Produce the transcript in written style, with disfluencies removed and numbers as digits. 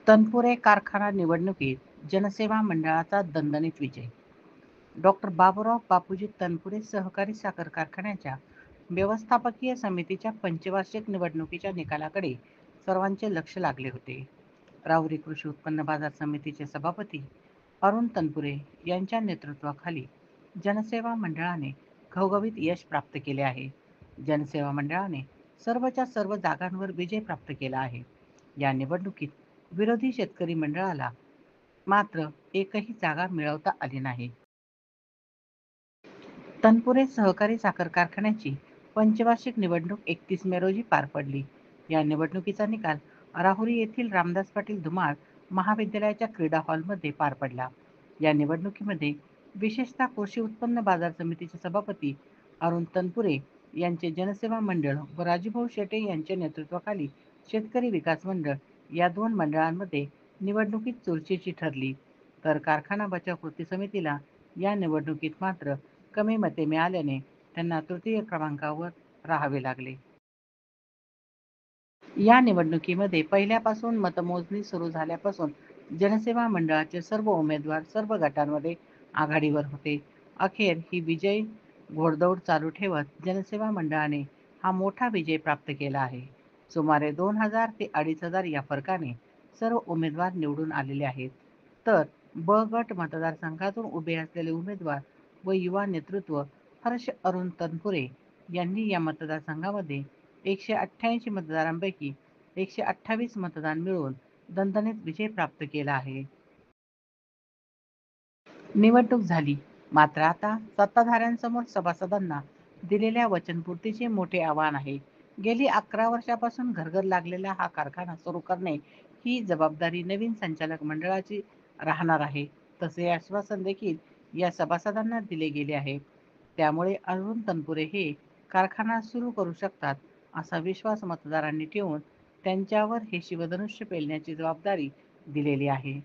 तनपुरे कारखाना निवडणुकीत जनसेवा मंडळाचा दणदणीत विजय. डॉक्टर बाबूराव बापूजी तनपुरे सहकारी साखर कारखान्याच्या व्यवस्थापकीय समितीच्या पंचवार्षिक निवडणुकीच्या निकालाकडे सर्वांचे लक्ष लागले होते. राहुरी कृषी उत्पन्न बाजार समितीचे सभापती अरुण तनपुरे यांच्या नेतृत्वाखाली जनसेवा मंडळाने घवघवीत यश प्राप्त केले आहे. जनसेवा मंडळाने सर्वच्या सर्व जागांवर विजय प्राप्त केला आहे. या निवडणुकीत विरोधी शेतकरी मंडळाला मात्र एकही जागा मिळवता आली नाही. तनपुरे सहकारी साखर कारखान्याची पंचवार्षिक निवडणूक 31 मे रोजी पार पडली. या निवडणुकीचा निकाल राहुरी येथील रामदास पाटील धुमाळ महाविद्यालयाच्या क्रीडा हॉलमध्ये पार पडला. या निवडणुकीमध्ये विशेषतः कृषी उत्पन्न बाजार समितीचे सभापती अरुण तनपुरे यांचे जनसेवा मंडळ व राजूभाऊ शेटे यांच्या नेतृत्वाखाली शेतकरी विकास मंडळ या दोन मंडळांमध्ये निवडणुकीत चुरशीची ठरली. तर कारखाना बचाव कृती समितीला या निवडणुकीत मात्र कमी मते मिळाल्याने त्यांना तृतीय क्रमांकावर राहावे लागले. या निवडणुकीमध्ये पहिल्यापासून मतमोजणी सुरू झाल्यापासून जनसेवा मंडळाचे सर्व उमेदवार सर्व गटांमध्ये आघाडीवर होते. अखेर ही विजय घोडदौड चालू ठेवत जनसेवा मंडळाने हा मोठा विजय प्राप्त केला आहे. सुमारे 2000 ते 2500 या फरकाने सर्व उमेदवार निवडून आलेले आहेत. तर ब गट मतदारसंघातून उभे असलेले उमेदवार व युवा नेतृत्व हर्ष अरुण तनपुरे यांनी या मतदारसंघामध्ये 188 मतदारांपैकी 128 मतदान मिळवून दणदणीत विजय प्राप्त केला आहे. निवडणूक झाली, मात्र आता सत्ताधाऱ्यांसमोर सभासदांना दिलेल्या वचनपूर्तीचे मोठे आव्हान आहे. गेली 11 वर्षापासून घरघर लागलेला हा कारखाना सुरू करणे ही जबाबदारी नवीन संचालक मंडळाची राहणार आहे. तसे आश्वासन देखील या सभासदांना दिले गेले आहे. त्यामुळे अरुण तनपुरे हे कारखाना सुरू करू शकतात असा विश्वास मतदारांनी ठेवून त्यांच्यावर हे शिवधनुष्य पेलण्याची जबाबदारी दिलेली आहे.